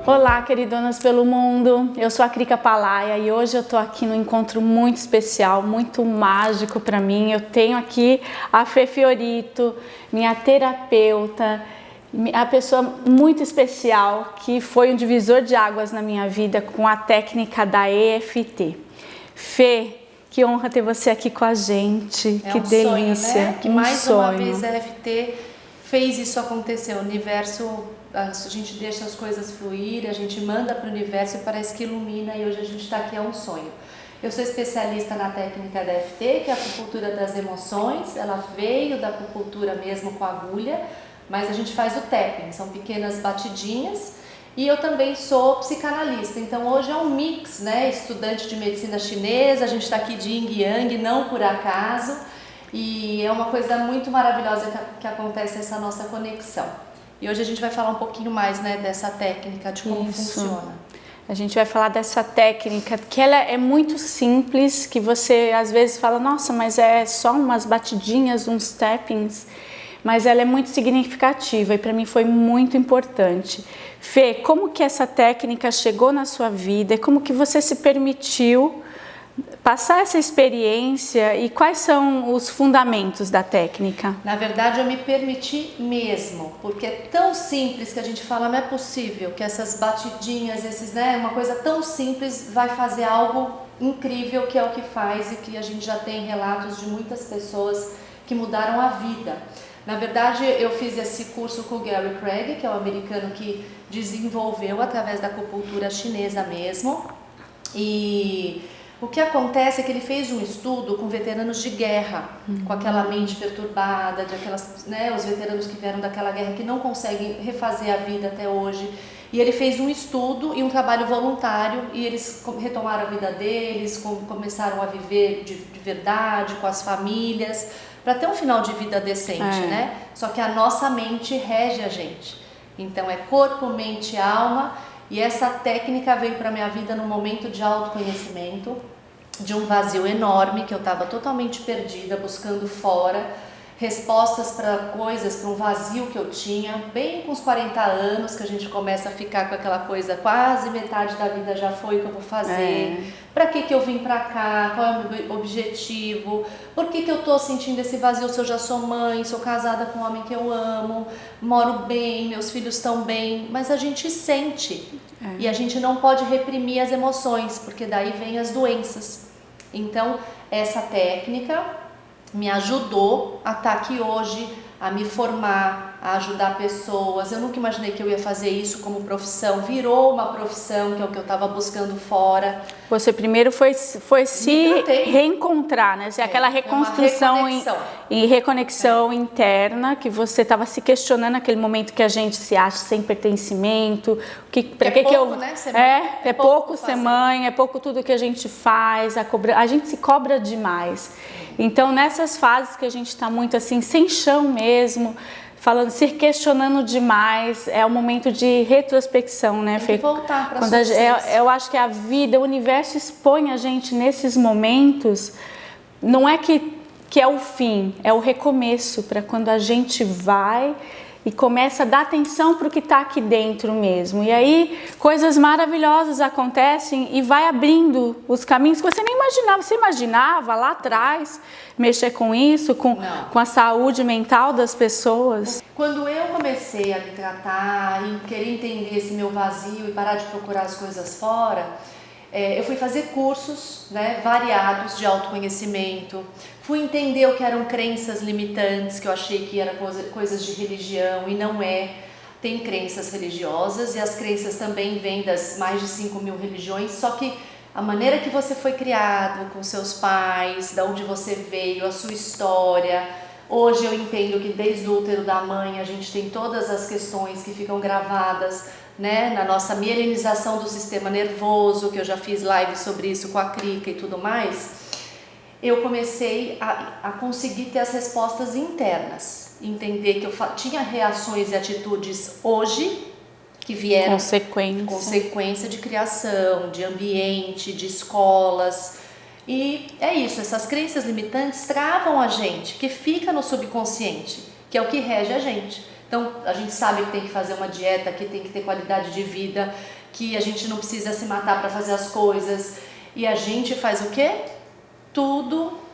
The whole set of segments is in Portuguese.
Olá, queridonas pelo mundo, eu sou a Krika Palaia e hoje eu tô aqui num encontro muito especial, muito mágico para mim. Eu tenho aqui a Fê Fiorito, minha terapeuta, a pessoa muito especial que foi um divisor de águas na minha vida com a técnica da EFT. Fê, que honra ter você aqui com a gente, que delícia, sonho, né? Que mais sonho. uma vez a EFT fez isso acontecer, o universo, a gente deixa as coisas fluir, a gente manda para o universo e parece que ilumina, e hoje a gente está aqui, é um sonho. Eu sou especialista na técnica da EFT, que é a acupuntura das emoções. Ela veio da acupuntura mesmo com agulha, mas a gente faz o tapping, são pequenas batidinhas. E eu também sou psicanalista, então hoje é um mix, né? Estudante de medicina chinesa, a gente está aqui de yin e yang, não por acaso. E é uma coisa muito maravilhosa que acontece essa nossa conexão. E hoje a gente vai falar um pouquinho mais, né, dessa técnica, de como funciona. A gente vai falar dessa técnica, que ela é muito simples, que você às vezes fala, nossa, mas é só umas batidinhas, uns tappings, mas ela é muito significativa e para mim foi muito importante. Fê, como que essa técnica chegou na sua vida e como que você se permitiu passar essa experiência e quais são os fundamentos da técnica? Na verdade, eu me permiti mesmo, porque é tão simples que a gente fala, não é possível que essas batidinhas, uma coisa tão simples vai fazer algo incrível, que é o que faz e que a gente já tem relatos de muitas pessoas que mudaram a vida. Na verdade, eu fiz esse curso com o Gary Craig, que é o americano que desenvolveu através da acupuntura chinesa mesmo, e o que acontece é que ele fez um estudo com veteranos de guerra, com aquela mente perturbada, os veteranos que vieram daquela guerra que não conseguem refazer a vida até hoje. E ele fez um estudo e um trabalho voluntário e eles retomaram a vida deles, começaram a viver de verdade, com as famílias, para ter um final de vida decente, né? Só que a nossa mente rege a gente. Então é corpo, mente, alma. E essa técnica veio para minha vida num momento de autoconhecimento, de um vazio enorme, que eu estava totalmente perdida, buscando fora respostas para coisas, para um vazio que eu tinha, bem com os 40 anos, que a gente começa a ficar com aquela coisa, quase metade da vida já foi, o que eu vou fazer, para que eu vim para cá, qual é o meu objetivo, por que eu tô sentindo esse vazio se eu já sou mãe, sou casada com um homem que eu amo, moro bem, meus filhos estão bem, mas a gente sente e a gente não pode reprimir as emoções, porque daí vem as doenças. Então, essa técnica me ajudou a estar aqui hoje, a me formar, a ajudar pessoas. Eu nunca imaginei que eu ia fazer isso como profissão, virou uma profissão, que é o que eu estava buscando fora. Você primeiro foi se reencontrar, né? Aquela reconstrução e reconexão interna, que você estava se questionando naquele momento que a gente se acha sem pertencimento. É pouco ser mãe, é pouco tudo que a gente faz, a gente se cobra demais. Então, nessas fases que a gente está muito assim, sem chão mesmo, falando, se questionando demais, é o momento de retrospecção, né, Fê? Tem que voltar para a eu acho que a vida, o universo expõe a gente nesses momentos, não é que é o fim, é o recomeço, para quando a gente vai e começa a dar atenção para o que está aqui dentro mesmo. E aí, coisas maravilhosas acontecem e vai abrindo os caminhos que você nem imaginava. Você imaginava lá atrás mexer com isso, com a saúde mental das pessoas? Quando eu comecei a me tratar e querer entender esse meu vazio e parar de procurar as coisas fora, eu fui fazer cursos, né, variados de autoconhecimento, fui entender o que eram crenças limitantes, que eu achei que eram coisas de religião e não é. Tem crenças religiosas e as crenças também vêm das mais de 5.000 religiões, só que a maneira que você foi criado com seus pais, de onde você veio, a sua história. Hoje eu entendo que desde o útero da mãe a gente tem todas as questões que ficam gravadas, né, na nossa mielinização do sistema nervoso, que eu já fiz live sobre isso com a Krika e tudo mais. Eu comecei a conseguir ter as respostas internas, entender que eu tinha reações e atitudes hoje que vieram consequência de criação, de ambiente, de escolas. E é isso, essas crenças limitantes travam a gente, que fica no subconsciente, que é o que rege a gente. Então, a gente sabe que tem que fazer uma dieta, que tem que ter qualidade de vida, que a gente não precisa se matar para fazer as coisas. E a gente faz o quê? Tudo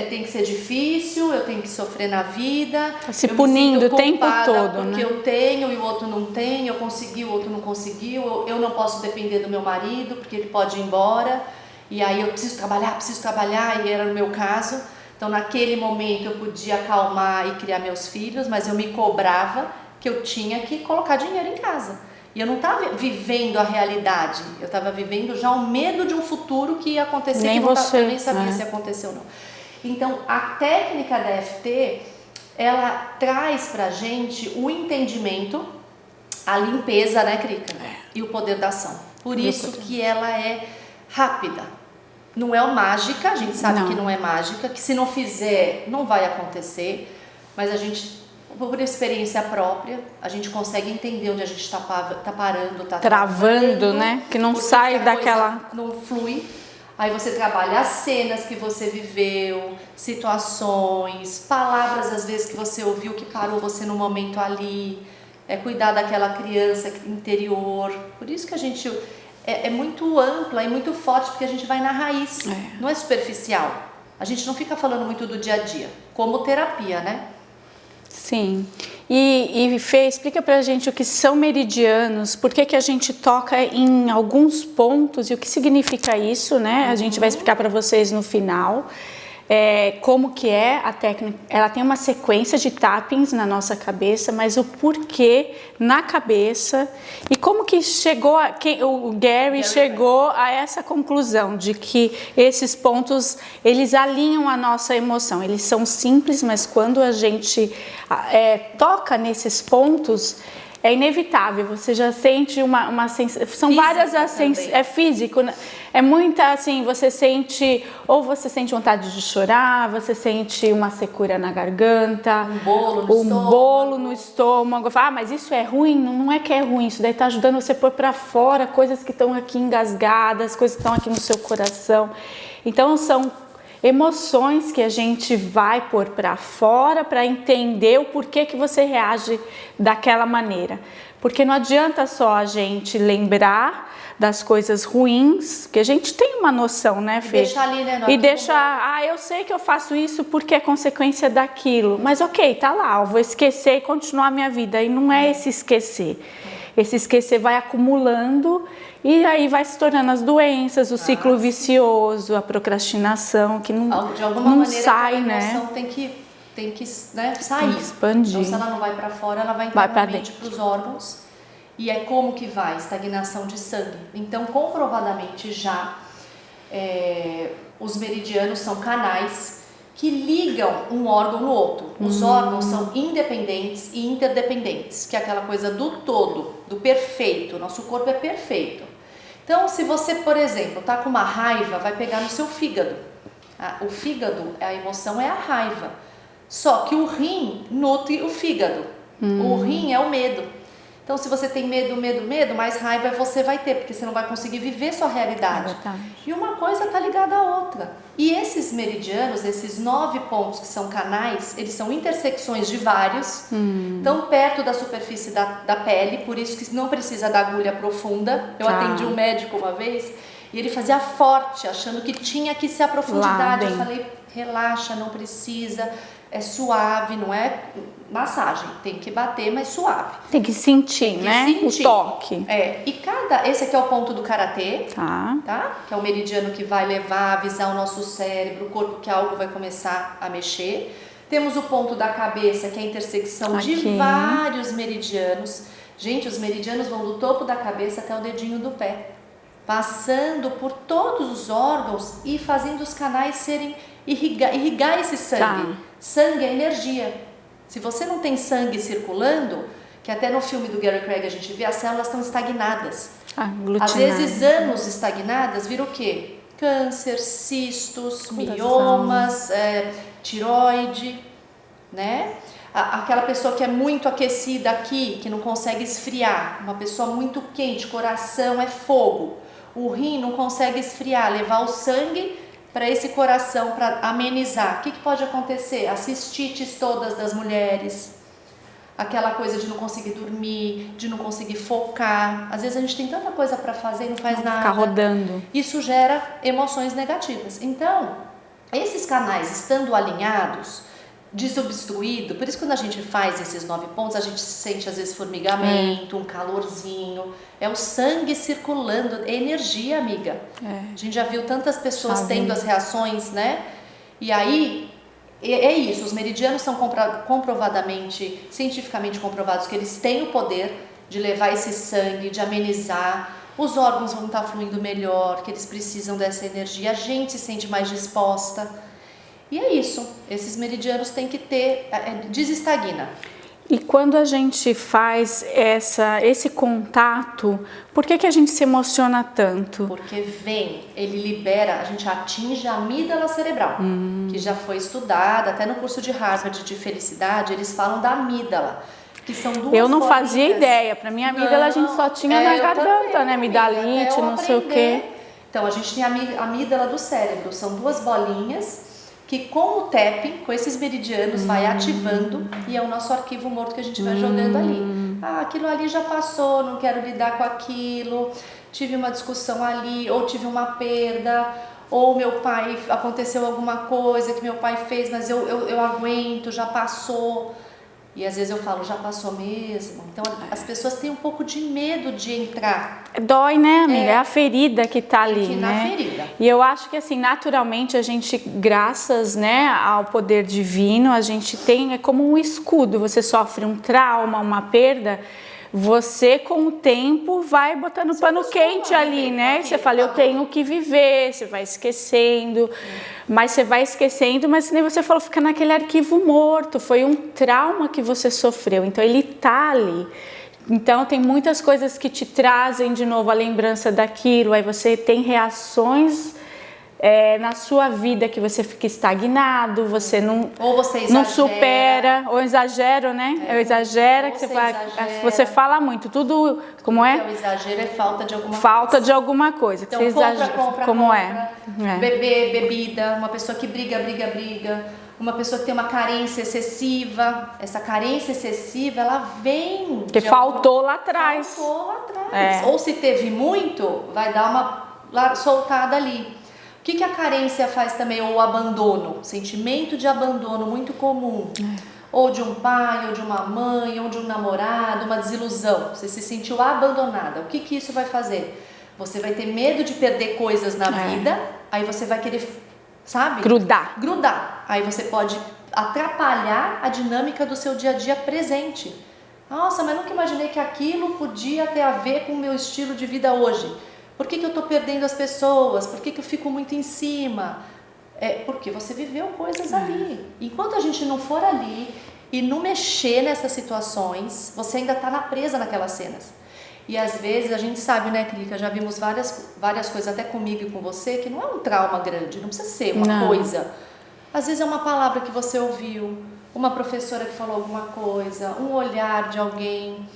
tem que ser difícil, eu tenho que sofrer na vida. Se punindo o tempo todo, porque né? eu tenho e o outro não tem, eu consegui, o outro não conseguiu, eu não posso depender do meu marido, porque ele pode ir embora. E aí eu preciso trabalhar, e era no meu caso. Então naquele momento eu podia acalmar e criar meus filhos, mas eu me cobrava que eu tinha que colocar dinheiro em casa. E eu não estava vivendo a realidade, eu estava vivendo já o medo de um futuro que ia acontecer, Nem que não você, eu nem sabia se aconteceu ou não. Então, a técnica da EFT, ela traz pra gente o entendimento, a limpeza, né, Krika? E o poder da ação. Por isso que ela é rápida. Não é mágica, a gente sabe que não é mágica, que se não fizer, não vai acontecer, mas a gente... Por experiência própria, a gente consegue entender onde a gente está parando, está travando, né? Que não sai daquela... Não flui. Aí você trabalha as cenas que você viveu, situações, palavras às vezes que você ouviu que parou você no momento ali. Cuidar daquela criança interior. Por isso que a gente é muito ampla e muito forte, porque a gente vai na raiz, não é superficial. A gente não fica falando muito do dia a dia, como terapia, né? Sim. E Fê, explica pra gente o que são meridianos, por que a gente toca em alguns pontos e o que significa isso, né? A gente vai explicar para vocês no final. Como que é a técnica. Ela tem uma sequência de tappings na nossa cabeça, mas o porquê na cabeça e como que o Gary chegou a essa conclusão de que esses pontos, eles alinham a nossa emoção. Eles são simples, mas quando a gente toca nesses pontos, é inevitável, você já sente uma sensação, são física várias ascensões, é físico, é muita assim, você sente vontade de chorar, você sente uma secura na garganta, um bolo no estômago, mas isso é ruim? Não é que é ruim, isso daí está ajudando você a pôr para fora coisas que estão aqui engasgadas, coisas que estão aqui no seu coração, então são emoções que a gente vai pôr para fora para entender o porquê que você reage daquela maneira. Porque não adianta só a gente lembrar das coisas ruins, que a gente tem uma noção, né, Fê? E deixar ali, né? E deixar, eu sei que eu faço isso porque é consequência daquilo. Mas ok, tá lá, eu vou esquecer e continuar a minha vida. E não é esse esquecer. Esse esquecer vai acumulando e aí vai se tornando as doenças, o ciclo vicioso, a procrastinação, que de alguma não maneira, sai, a emoção né? tem que sair. Tem que expandir. Então, se ela não vai para fora, ela vai internamente para os órgãos. E é como que vai? Estagnação de sangue. Então, comprovadamente já, os meridianos são canais que ligam um órgão no outro. Os órgãos são independentes e interdependentes, que é aquela coisa do todo, do perfeito. Nosso corpo é perfeito. Então, se você, por exemplo, está com uma raiva, vai pegar no seu fígado. O fígado, a emoção é a raiva. Só que o rim nutre o fígado. O rim é o medo. Então, se você tem medo, mais raiva você vai ter, porque você não vai conseguir viver sua realidade. E uma coisa está ligada à outra. E esses meridianos, esses 9 pontos que são canais, eles são intersecções de vários, tão perto da superfície da pele, por isso que não precisa da agulha profunda. Eu atendi um médico uma vez e ele fazia forte, achando que tinha que ser a profundidade. Eu falei, relaxa, não precisa, é suave, não é massagem, tem que bater, mas suave. Tem que sentir, né? O toque. Esse aqui é o ponto do karatê, tá? Que é o meridiano que vai levar, avisar o nosso cérebro, o corpo que algo vai começar a mexer. Temos o ponto da cabeça, que é a intersecção de vários meridianos. Gente, os meridianos vão do topo da cabeça até o dedinho do pé, passando por todos os órgãos e fazendo os canais irrigar esse sangue. Sangue é energia. Se você não tem sangue circulando, que até no filme do Gary Craig a gente vê, as células estão estagnadas. Às vezes anos estagnadas vira o quê? Câncer, cistos, miomas, tiroide, né? Aquela pessoa que é muito aquecida aqui, que não consegue esfriar, uma pessoa muito quente, coração é fogo. O rim não consegue esfriar, levar o sangue para esse coração, para amenizar. O que pode acontecer? As cistites todas das mulheres, aquela coisa de não conseguir dormir, de não conseguir focar. Às vezes a gente tem tanta coisa para fazer e não faz nada. Ficar rodando. Isso gera emoções negativas. Então, esses canais estando alinhados, desobstruído, por isso quando a gente faz esses 9 pontos, a gente sente às vezes formigamento, um calorzinho, é o sangue circulando, é energia, amiga. A gente já viu tantas pessoas tendo as reações, né? E aí, é isso, os meridianos são comprovadamente, cientificamente comprovados que eles têm o poder de levar esse sangue, de amenizar, os órgãos vão estar fluindo melhor, que eles precisam dessa energia, a gente se sente mais disposta. E é isso, esses meridianos têm que ter, desestagna. E quando a gente faz esse contato, por que a gente se emociona tanto? Porque ele libera, a gente atinge a amígdala cerebral, que já foi estudada, até no curso de Harvard de felicidade, eles falam da amígdala, que são duas Eu não bolinhas. fazia ideia, para mim a amígdala a gente só tinha na garganta, também, né? Amidalite, não sei o quê. Então a gente tem a amígdala do cérebro, são duas bolinhas que com o tapping, com esses meridianos, vai ativando e é o nosso arquivo morto que a gente vai jogando ali. Ah, aquilo ali já passou, não quero lidar com aquilo, tive uma discussão ali, ou tive uma perda, ou meu pai, aconteceu alguma coisa que meu pai fez, mas eu aguento, já passou. E às vezes eu falo, já passou mesmo. Então as pessoas têm um pouco de medo de entrar. Dói, né, amiga? É a ferida que tá ali, que né? Na ferida. E eu acho que assim, naturalmente a gente, graças, né, ao poder divino, a gente tem, é como um escudo. Você sofre um trauma, uma perda, você com o tempo vai botando pano quente ali, né? Você fala, eu tenho que viver, você vai esquecendo, mas você vai esquecendo, mas nem você falou, fica naquele arquivo morto, foi um trauma que você sofreu, então ele tá ali. Então tem muitas coisas que te trazem de novo a lembrança daquilo, aí você tem reações na sua vida que você fica estagnado, você não, ou você não supera, ou exagero, né? Eu exagero, que você fala muito, tudo como é? O exagero é falta de alguma falta coisa. de alguma coisa. Então, que você exagera, como compra. Beber, bebida, uma pessoa que briga, uma pessoa que tem uma carência excessiva. Essa carência excessiva, ela vem... Que faltou lá atrás. Ou se teve muito, vai dar uma soltada ali. O que a carência faz também? Ou o abandono, sentimento de abandono muito comum. Ou de um pai, ou de uma mãe, ou de um namorado, uma desilusão. Você se sentiu abandonada. O que isso vai fazer? Você vai ter medo de perder coisas na vida, aí você vai querer, sabe? Grudar. Aí você pode atrapalhar a dinâmica do seu dia a dia presente. Nossa, mas nunca imaginei que aquilo podia ter a ver com o meu estilo de vida hoje. Por que eu estou perdendo as pessoas? Por que eu fico muito em cima? Porque você viveu coisas ali. Enquanto a gente não for ali e não mexer nessas situações, você ainda está presa naquelas cenas. E às vezes a gente sabe, né, Clica? Já vimos várias coisas, até comigo e com você, que não é um trauma grande, não precisa ser uma coisa. Às vezes é uma palavra que você ouviu, uma professora que falou alguma coisa, um olhar de alguém.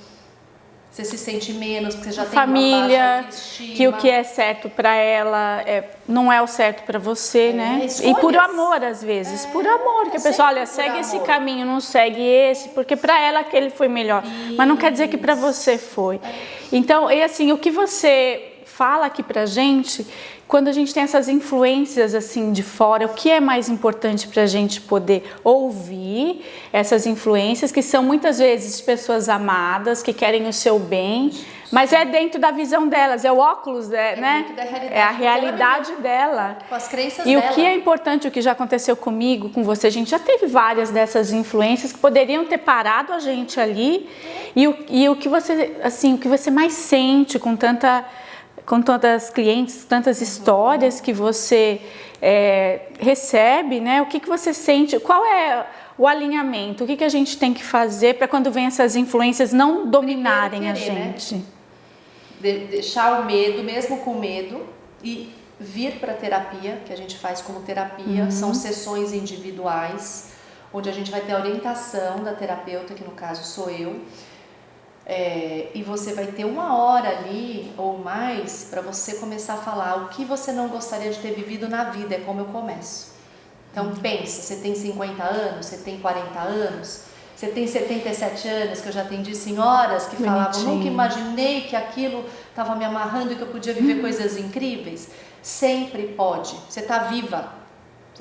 Você se sente menos, porque você já tem família, uma baixa autoestima. Que o que é certo para ela não é o certo para você, né? Escolhas. E por amor, às vezes, por amor. Que a pessoa, olha, segue esse caminho, não segue esse, porque para ela aquele foi melhor. Isso. Mas não quer dizer que para você foi. Então, e assim, o que você fala aqui pra gente, quando a gente tem essas influências assim de fora, o que é mais importante pra gente poder ouvir essas influências, que são muitas vezes pessoas amadas, que querem o seu bem, mas é dentro da visão delas, é o óculos, né? É a realidade dela. Com as crenças e dela. O que é importante, o que já aconteceu comigo, com você, a gente já teve várias dessas influências que poderiam ter parado a gente ali, e o que você, assim, o que você mais sente com tantas clientes, tantas histórias que você recebe, né? O que você sente? Qual é o alinhamento? O que a gente tem que fazer para quando vem essas influências não dominarem a gente? Né? Deixar o medo, mesmo com medo, e vir para a terapia, que a gente faz como terapia. São sessões individuais, onde a gente vai ter a orientação da terapeuta, que no caso sou eu. E você vai ter 1 hora ali ou mais para você começar a falar o que você não gostaria de ter vivido na vida, é como eu começo. Então pensa, você tem 50 anos, você tem 40 anos, Você tem 77 anos, que eu já atendi senhoras que falavam, nunca imaginei que aquilo estava me amarrando e que eu podia viver coisas incríveis. Sempre pode. Você está viva.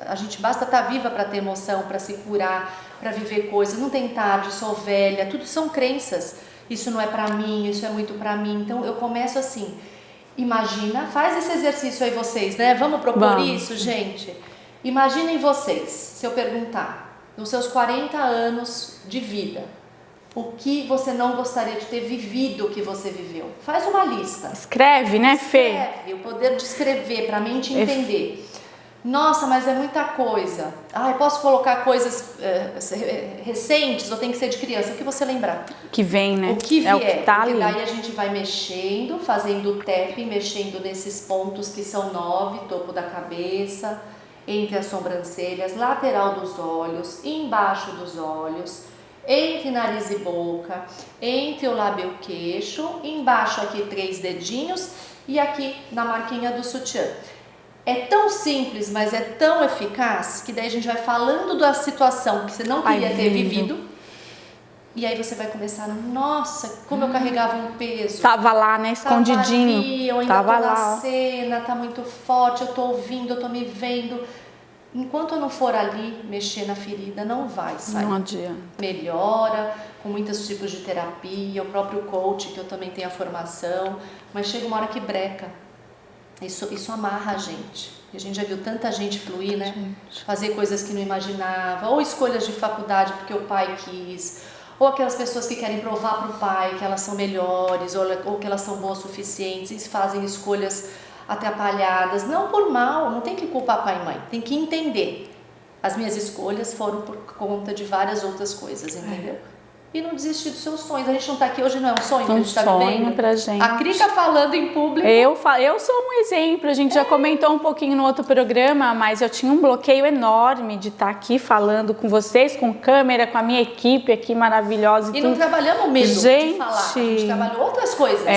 A gente basta estar viva para ter emoção, para se curar, para viver coisas. Não tem tarde, sou velha, tudo são crenças. Isso não é para mim, isso é muito para mim. Então eu começo assim, imagina, faz esse exercício aí vocês, né? Vamos propor isso, gente? Imaginem vocês, se eu perguntar, nos seus 40 anos de vida, o que você não gostaria de ter vivido que você viveu? Faz uma lista. Escreve, né, Fê? Escreve, o poder de escrever, para a mente entender. Nossa, mas é muita coisa. Ah, eu posso colocar coisas recentes ou tem que ser de criança? O que você lembrar? Que vem, né? O que vier. É o que tá porque ali. daí a gente vai mexendo, fazendo o tapping, mexendo nesses pontos que são 9, topo da cabeça, entre as sobrancelhas, lateral dos olhos, embaixo dos olhos, entre nariz e boca, entre o lábio e o queixo, embaixo aqui 3 dedinhos e aqui na marquinha do sutiã. É tão simples, mas é tão eficaz que daí a gente vai falando da situação que você não queria ter vivido. E aí você vai começar, nossa, como eu carregava um peso. Tava lá, né, escondidinho. Tava ali, eu ainda Tava tô na lá. cena, tá muito forte, eu tô ouvindo, eu tô me vendo. Enquanto eu não for ali mexer na ferida, não vai sair. Não adianta. Melhora, com muitos tipos de terapia, o próprio coach, que eu também tenho a formação, mas chega uma hora que breca. Isso amarra a gente. A gente já viu tanta gente fluir, né? Fazer coisas que não imaginava, ou escolhas de faculdade porque o pai quis, ou aquelas pessoas que querem provar para o pai que elas são melhores, ou que elas são boas o suficientes e fazem escolhas atrapalhadas, não por mal, não tem que culpar pai e mãe, tem que entender. As minhas escolhas foram por conta de várias outras coisas, entendeu? E não desistir dos seus sonhos. A gente não está aqui hoje, não é um sonho que a gente está vivendo? Um sonho pra gente. A Krika falando em público. Eu sou um exemplo, a gente já comentou um pouquinho no outro programa, mas eu tinha um bloqueio enorme de estar aqui falando com vocês, com câmera, com a minha equipe aqui maravilhosa. E não trabalhamos medo de falar, a gente trabalhou outras coisas.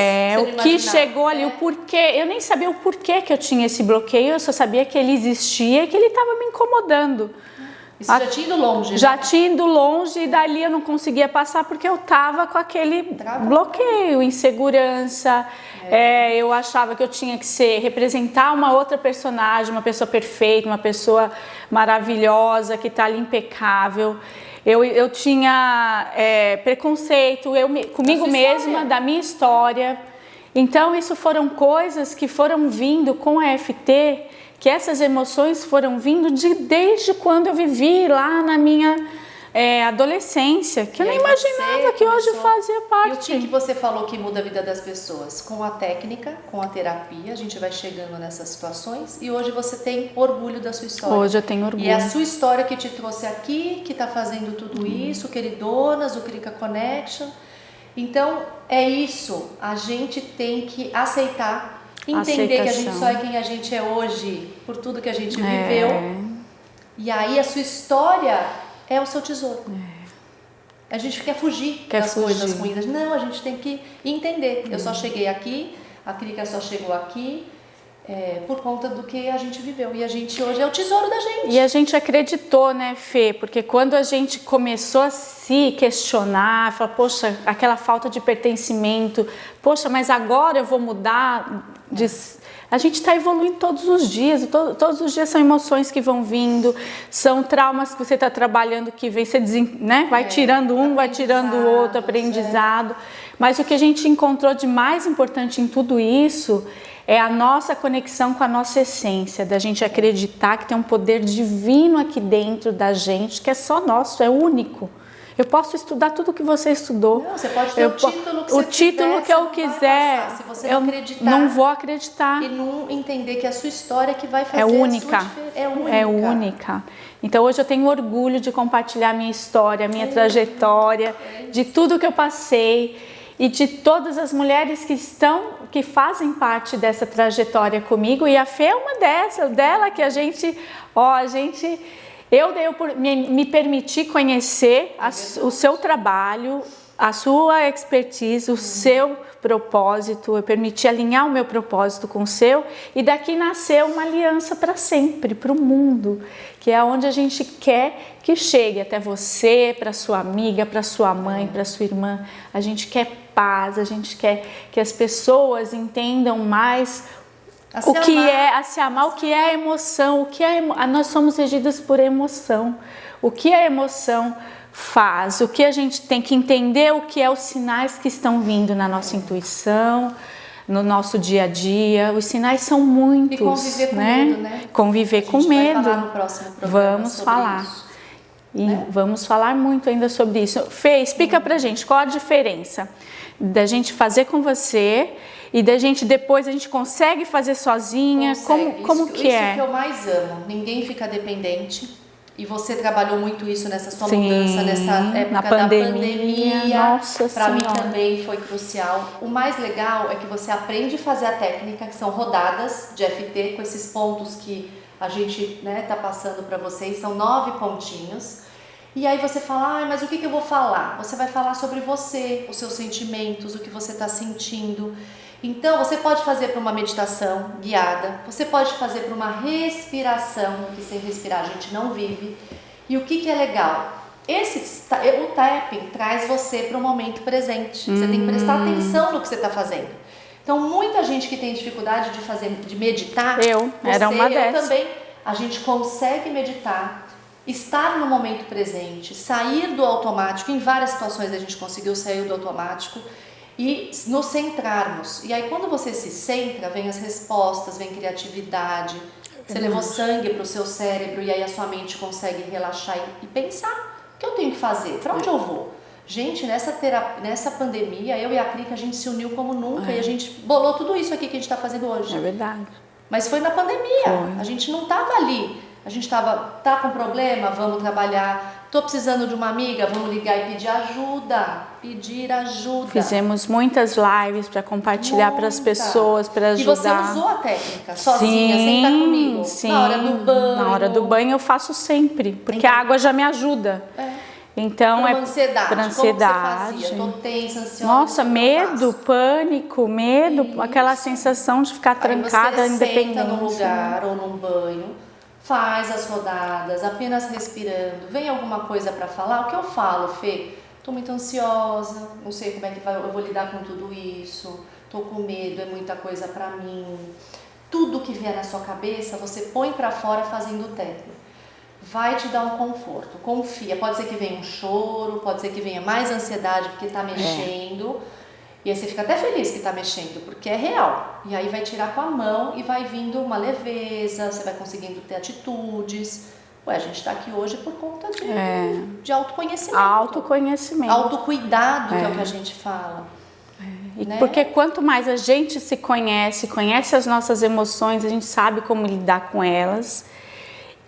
O que chegou ali, o porquê, eu nem sabia o porquê que eu tinha esse bloqueio, eu só sabia que ele existia e que ele estava me incomodando. Isso já tinha ido longe, né? Já tinha ido longe e dali eu não conseguia passar porque eu tava com aquele bloqueio, insegurança. Eu achava que eu tinha que representar uma outra personagem, uma pessoa perfeita, uma pessoa maravilhosa, que tá ali impecável. Eu tinha preconceito comigo mesma, da minha história. Então isso foram coisas que foram vindo com a EFT, que essas emoções foram vindo desde quando eu vivi lá na minha adolescência, que eu nem imaginava que hoje fazia parte. E o que você falou que muda a vida das pessoas? Com a técnica, com a terapia, a gente vai chegando nessas situações e hoje você tem orgulho da sua história. Hoje eu tenho orgulho. E é a sua história que te trouxe aqui, que está fazendo tudo isso, queridonas, o Krika Connection. Então, é isso, a gente tem que aceitar, entender que a gente só é quem a gente é hoje, por tudo que a gente viveu. E aí a sua história é o seu tesouro. A gente quer fugir das coisas ruins. Não, a gente tem que entender. Eu só cheguei aqui, a Krika só chegou aqui, por conta do que a gente viveu. E a gente hoje é o tesouro da gente. E a gente acreditou, né, Fê? Porque quando a gente começou a se questionar, falar, poxa, aquela falta de pertencimento, poxa, mas agora eu vou mudar. A gente está evoluindo todos os dias, todos os dias são emoções que vão vindo, são traumas que você está trabalhando que vem, você vai tirando um, vai tirando o outro, aprendizado. Mas o que a gente encontrou de mais importante em tudo isso é a nossa conexão com a nossa essência, da gente acreditar que tem um poder divino aqui dentro da gente, que é só nosso, é único. Eu posso estudar tudo que você estudou. Não, você pode ter o título que você título que eu quiser. Passar, se você não acreditar. Não vou acreditar. E não entender que a sua história que vai fazer é única. A sua diferença. É única. Então hoje eu tenho orgulho de compartilhar a minha história, a minha trajetória, de tudo que eu passei e de todas as mulheres que fazem parte dessa trajetória comigo. E a Fê é uma dela que eu me permiti conhecer o seu trabalho, a sua expertise, o seu propósito, eu permiti alinhar o meu propósito com o seu, e daqui nasceu uma aliança para sempre, para o mundo, que é onde a gente quer que chegue até você, para sua amiga, para sua mãe, para sua irmã. A gente quer paz, a gente quer que as pessoas entendam mais o que é a se amar, o que é a emoção, nós somos regidos por emoção. O que a emoção faz, o que a gente tem que entender, o que é os sinais que estão vindo na nossa intuição, no nosso dia a dia. Os sinais são muitos. E conviver com medo, né? Conviver com medo. Vai falar no próximo programa. Vamos falar. Isso, e né? vamos falar muito ainda sobre isso. Fê, explica pra gente qual a diferença da gente fazer com você e da gente depois a gente consegue fazer sozinha. Como que é? Isso que eu mais amo. Ninguém fica dependente. E você trabalhou muito isso nessa sua Sim, mudança, nessa época na pandemia. Nossa Para mim Senhora. também foi crucial. O mais legal é que você aprende a fazer a técnica, que são rodadas de FT, com esses pontos que a gente tá passando para vocês. São 9 pontinhos. E aí você fala, mas o que eu vou falar? Você vai falar sobre você, os seus sentimentos, o que você está sentindo. Então, você pode fazer para uma meditação guiada, você pode fazer para uma respiração, que sem respirar a gente não vive. E o que é legal? O tapping traz você para o momento presente. Você tem que prestar atenção no que você está fazendo. Então, muita gente que tem dificuldade de meditar, era uma dessas. Também, a gente consegue meditar, estar no momento presente, sair do automático. Em várias situações a gente conseguiu sair do automático e nos centrarmos. E aí quando você se centra, vem as respostas, vem criatividade. Você levou sangue para o seu cérebro e aí a sua mente consegue relaxar e pensar. O que eu tenho que fazer? Para onde eu vou? Gente, nessa pandemia, eu e a Cri, a gente se uniu como nunca e a gente bolou tudo isso aqui que a gente está fazendo hoje. É verdade. Mas foi na pandemia. A gente não estava ali. A gente tá com problema, vamos trabalhar. Tô precisando de uma amiga, vamos ligar e pedir ajuda. Pedir ajuda. Fizemos muitas lives para compartilhar para as pessoas, para ajudar. E você usou a técnica sozinha, sem estar comigo? Sim. Na hora do banho. Na hora do banho eu faço sempre, porque a água já me ajuda. Então para ansiedade. Para ansiedade. Como você fazia? Tô tensa, ansiosa. Nossa, medo, pânico, medo, isso. Aquela sensação de ficar trancada, independente. Senta num lugar ou num banho. Faz as rodadas, apenas respirando. Vem alguma coisa para falar? O que eu falo, Fê? Tô muito ansiosa, não sei como é que eu vou lidar com tudo isso. Tô com medo, é muita coisa para mim. Tudo que vier na sua cabeça, você põe para fora fazendo o técnico. Vai te dar um conforto. Confia. Pode ser que venha um choro, pode ser que venha mais ansiedade porque tá mexendo. E aí você fica até feliz que está mexendo, porque é real. E aí vai tirar com a mão e vai vindo uma leveza, você vai conseguindo ter atitudes. A gente está aqui hoje por conta de autoconhecimento. Autoconhecimento. Autocuidado, que é o que a gente fala. Né? Porque quanto mais a gente se conhece as nossas emoções, a gente sabe como lidar com elas.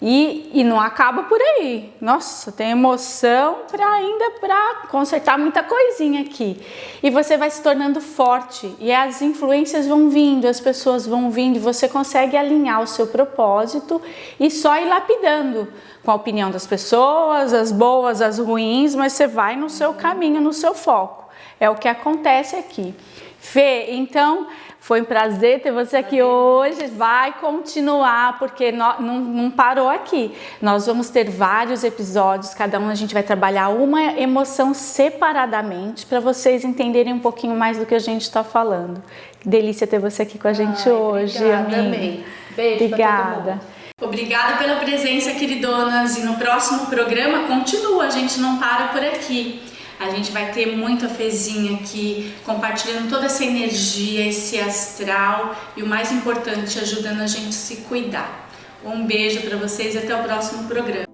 E não acaba por aí. Nossa, tem emoção para consertar muita coisinha aqui. E você vai se tornando forte. E as influências vão vindo, as pessoas vão vindo. E você consegue alinhar o seu propósito e só ir lapidando com a opinião das pessoas, as boas, as ruins. Mas você vai no seu caminho, no seu foco. É o que acontece aqui. Fê, então... Foi um prazer ter você aqui hoje, vai continuar, porque não parou aqui. Nós vamos ter vários episódios, cada um a gente vai trabalhar uma emoção separadamente, para vocês entenderem um pouquinho mais do que a gente está falando. Que delícia ter você aqui com a gente hoje, obrigada, amiga. Amei. Beijo obrigada. Pra todo mundo. Obrigada pela presença, queridonas, e no próximo programa continua, a gente não para por aqui. A gente vai ter muita Fezinha aqui, compartilhando toda essa energia, esse astral e o mais importante, ajudando a gente a se cuidar. Um beijo para vocês e até o próximo programa.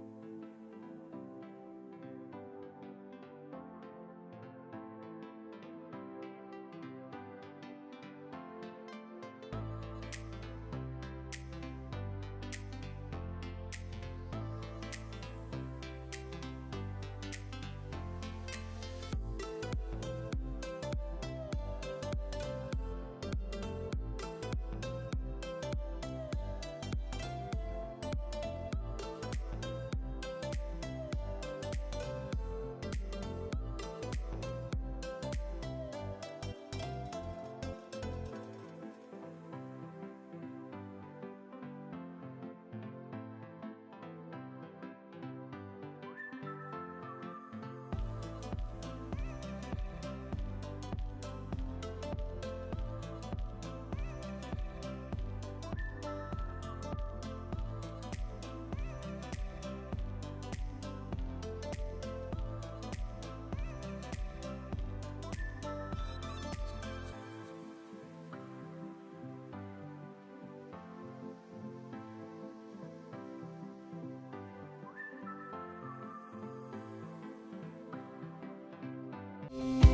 Música